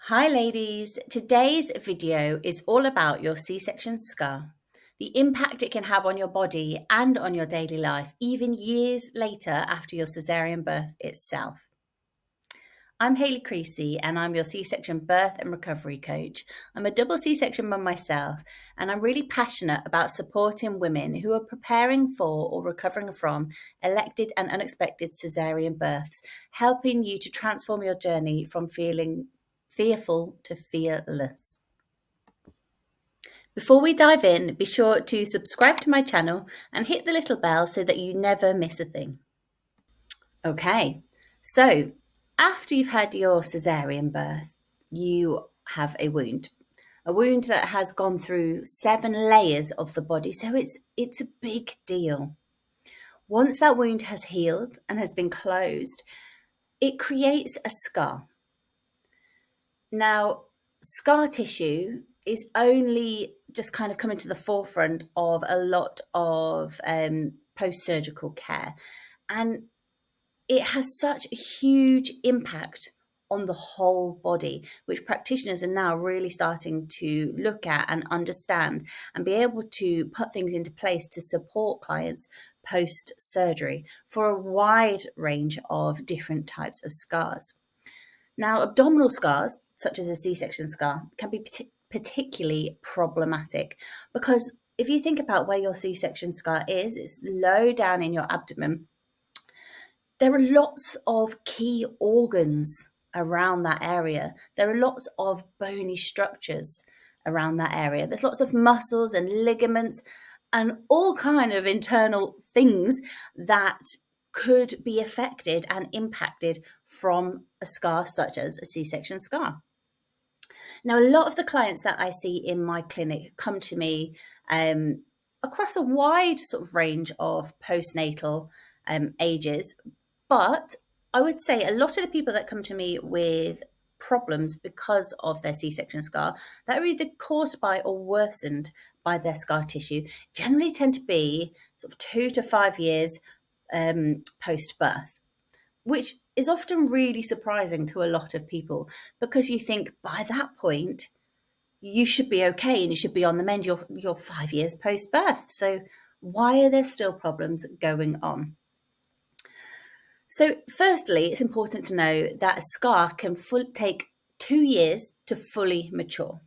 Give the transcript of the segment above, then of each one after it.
Hi ladies, today's video is all about your C-section scar, the impact it can have on your body and on your daily life, even years later after your cesarean birth itself. I'm Hayley Creasy and I'm your C-section birth and recovery coach. I'm a double C-section mum myself and I'm really passionate about supporting women who are preparing for or recovering from elected and unexpected cesarean births, helping you to transform your journey from feeling fearful to fearless. Before we dive in, be sure to subscribe to my channel and hit the little bell so that you never miss a thing. Okay, so after you've had your cesarean birth, you have a wound that has gone through 7 layers of the body, so it's a big deal. Once that wound has healed and has been closed, it creates a scar. Now, scar tissue is only just kind of coming to the forefront of a lot of post-surgical care, and it has such a huge impact on the whole body, which practitioners are now really starting to look at and understand and be able to put things into place to support clients post-surgery for a wide range of different types of scars. Now, abdominal scars, such as a C-section scar, can be particularly problematic because if you think about where your C-section scar is, it's low down in your abdomen. There are lots of key organs around that area. There are lots of bony structures around that area. There's lots of muscles and ligaments and all kind of internal things that could be affected and impacted from a scar such as a C-section scar. Now, a lot of the clients that I see in my clinic come to me across a wide sort of range of postnatal ages, but I would say a lot of the people that come to me with problems because of their C-section scar that are either caused by or worsened by their scar tissue generally tend to be sort of 2 to 5 years post-birth, which is often really surprising to a lot of people because you think by that point you should be okay and you should be on the mend. You're 5 years post-birth. So why are there still problems going on? So firstly, it's important to know that a scar can take 2 years to fully mature.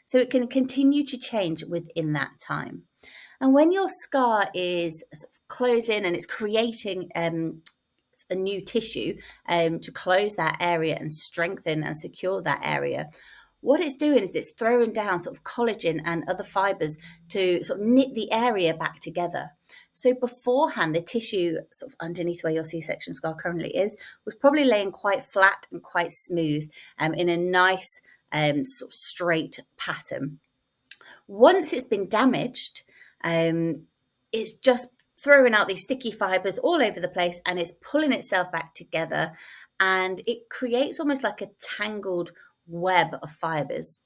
So it can continue to change within that time. And when your scar is sort of closing and it's creating a new tissue to close that area and strengthen and secure that area, what it's doing is it's throwing down sort of collagen and other fibers to sort of knit the area back together. So beforehand, the tissue sort of underneath where your C-section scar currently is was probably laying quite flat and quite smooth in a nice sort of straight pattern. Once it's been damaged, it's just throwing out these sticky fibers all over the place and it's pulling itself back together and it creates almost like a tangled web of fibers.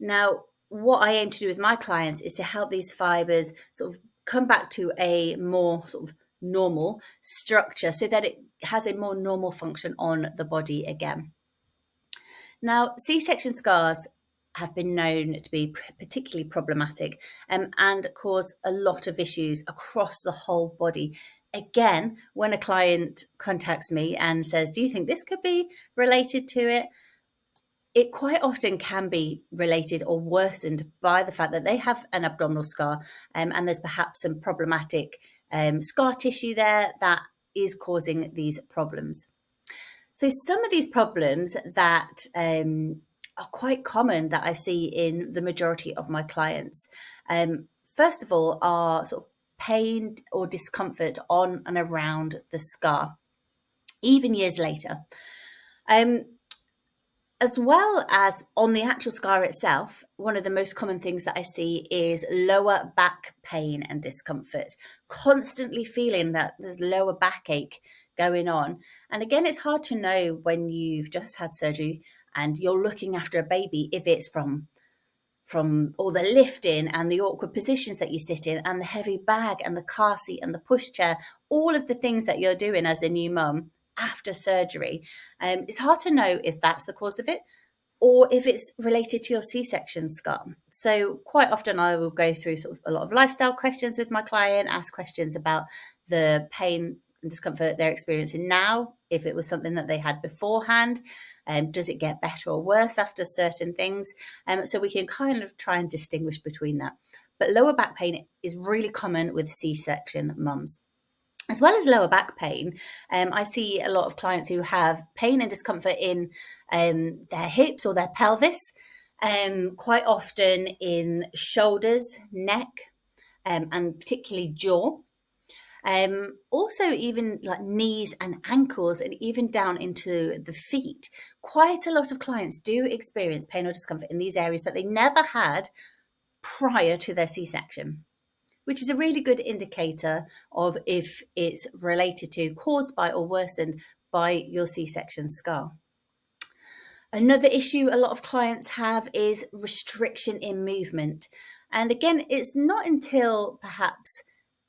Now, what I aim to do with my clients is to help these fibers sort of come back to a more sort of normal structure so that it has a more normal function on the body again. Now, C-section scars have been known to be particularly problematic and cause a lot of issues across the whole body. Again, when a client contacts me and says, do you think this could be related to it? It quite often can be related or worsened by the fact that they have an abdominal scar and there's perhaps some problematic scar tissue there that is causing these problems. So some of these problems that are quite common that I see in the majority of my clients, first of all, are sort of pain or discomfort on and around the scar, even years later. As well as on the actual scar itself, one of the most common things that I see is lower back pain and discomfort, constantly feeling that there's lower backache going on. And again, it's hard to know when you've just had surgery and you're looking after a baby if it's from all the lifting and the awkward positions that you sit in and the heavy bag and the car seat and the pushchair, all of the things that you're doing as a new mum after surgery. It's hard to know if that's the cause of it. or if it's related to your C-section scar. So quite often I will go through sort of a lot of lifestyle questions with my client, ask questions about the pain and discomfort they're experiencing now, if it was something that they had beforehand, does it get better or worse after certain things? So we can kind of try and distinguish between that. But lower back pain is really common with C-section mums. As well as lower back pain, I see a lot of clients who have pain and discomfort in their hips or their pelvis, quite often in shoulders, neck, and particularly jaw. Also, even like knees and ankles, and even down into the feet. Quite a lot of clients do experience pain or discomfort in these areas that they never had prior to their C section, which is a really good indicator of if it's related to, caused by, or worsened by your C section scar. Another issue a lot of clients have is restriction in movement. And again, it's not until perhaps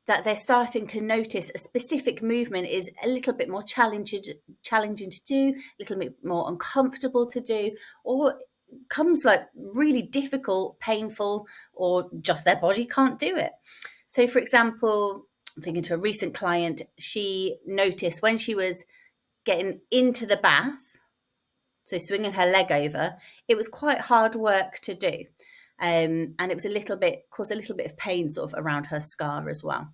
that they're starting to notice a specific movement is a little bit more challenging to do, a little bit more uncomfortable to do, or comes like really difficult, painful, or just their body can't do it. So, for example, I'm thinking to a recent client, she noticed when she was getting into the bath, so swinging her leg over, it was quite hard work to do. And it was caused a little bit of pain sort of around her scar as well.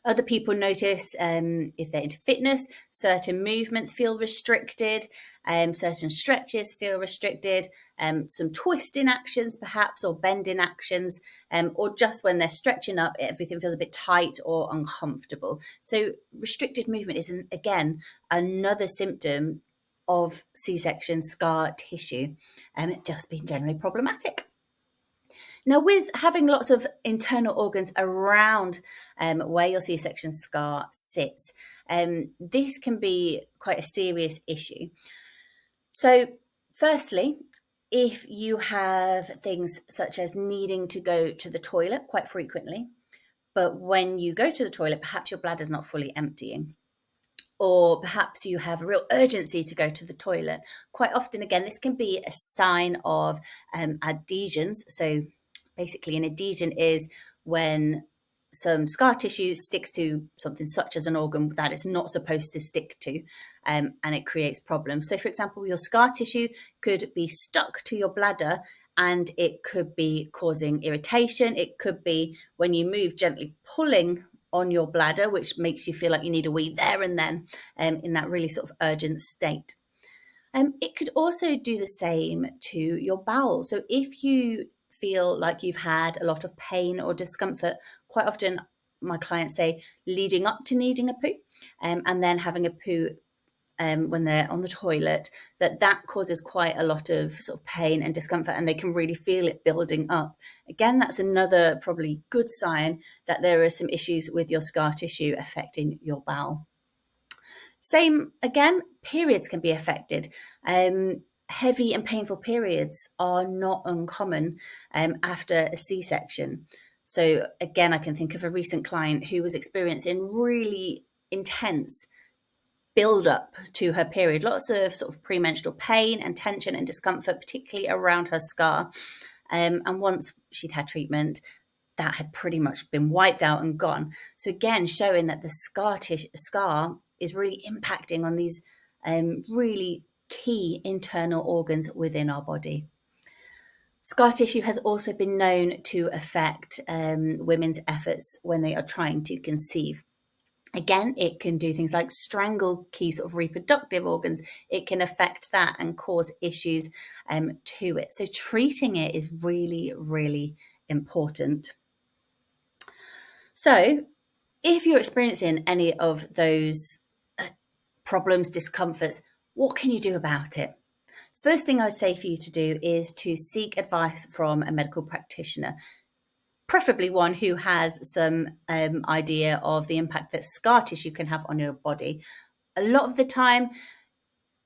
Other people notice if they're into fitness, certain movements feel restricted, certain stretches feel restricted, some twisting actions perhaps, or bending actions, or just when they're stretching up, everything feels a bit tight or uncomfortable. So restricted movement is, again, another symptom of C-section scar tissue, just being generally problematic. Now, with having lots of internal organs around where your C-section scar sits, this can be quite a serious issue. So, firstly, if you have things such as needing to go to the toilet quite frequently, but when you go to the toilet, perhaps your bladder's not fully emptying, or perhaps you have a real urgency to go to the toilet. Quite often, again, this can be a sign of adhesions. So basically, an adhesion is when some scar tissue sticks to something such as an organ that it's not supposed to stick to, and it creates problems. So, for example, your scar tissue could be stuck to your bladder and it could be causing irritation. It could be when you move, gently pulling on your bladder, which makes you feel like you need a wee there and then, in that really sort of urgent state. It could also do the same to your bowel. So if you feel like you've had a lot of pain or discomfort, quite often my clients say leading up to needing a poo, and then having a poo when they're on the toilet, that causes quite a lot of sort of pain and discomfort, and they can really feel it building up. Again, that's another probably good sign that there are some issues with your scar tissue affecting your bowel. Same again, periods can be affected. Heavy and painful periods are not uncommon after a C-section. So again, I can think of a recent client who was experiencing really intense build up to her period, lots of sort of premenstrual pain and tension and discomfort, particularly around her scar. And once she'd had treatment, that had pretty much been wiped out and gone. So again, showing that the scar is really impacting on these really key internal organs within our body. Scar tissue has also been known to affect women's efforts when they are trying to conceive. Again, it can do things like strangle key sort of reproductive organs. It can affect that and cause issues to it. So treating it is really, really important. So if you're experiencing any of those problems, discomforts, what can you do about it? First thing I would say for you to do is to seek advice from a medical practitioner, preferably one who has some idea of the impact that scar tissue can have on your body. A lot of the time,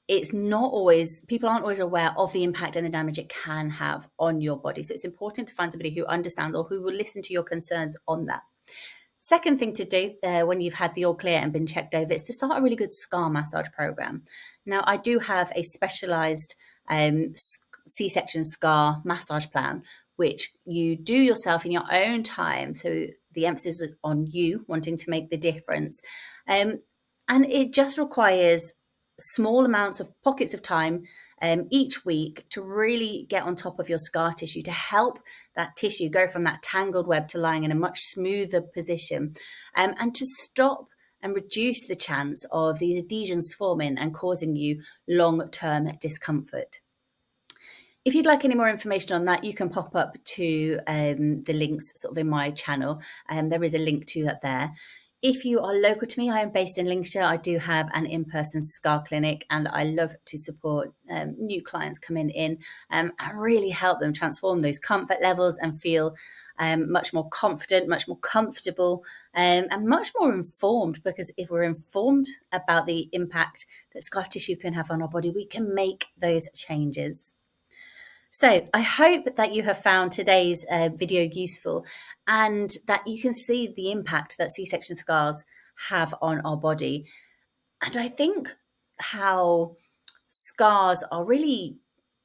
people aren't always aware of the impact and the damage it can have on your body. So it's important to find somebody who understands or who will listen to your concerns on that. Second thing to do when you've had the all clear and been checked over is to start a really good scar massage program. Now, I do have a specialized C-section scar massage plan, which you do yourself in your own time. So the emphasis is on you wanting to make the difference. And it just requires small amounts of pockets of time each week to really get on top of your scar tissue, to help that tissue go from that tangled web to lying in a much smoother position, and to stop and reduce the chance of these adhesions forming and causing you long-term discomfort. If you'd like any more information on that, you can pop up to the links sort of in my channel. There is a link to that there. If you are local to me, I am based in Lincolnshire. I do have an in-person scar clinic, and I love to support new clients coming in and really help them transform those comfort levels and feel much more confident, much more comfortable, and much more informed. Because if we're informed about the impact that scar tissue can have on our body, we can make those changes. So I hope that you have found today's video useful, and that you can see the impact that C-section scars have on our body. And I think how scars are really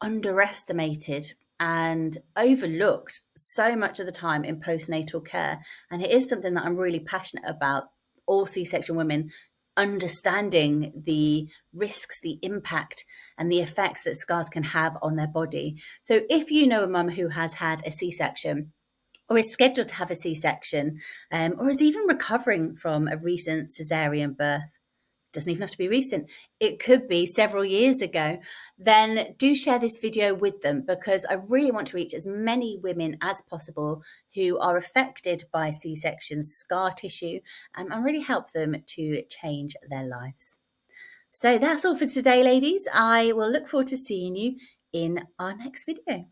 underestimated and overlooked so much of the time in postnatal care. And it is something that I'm really passionate about, all C-section women understanding the risks, the impact, and the effects that scars can have on their body. So if you know a mum who has had a C-section, or is scheduled to have a C-section, or is even recovering from a recent cesarean birth, doesn't even have to be recent, it could be several years ago, then do share this video with them, because I really want to reach as many women as possible who are affected by C-section scar tissue, and really help them to change their lives. So that's all for today, ladies. I will look forward to seeing you in our next video.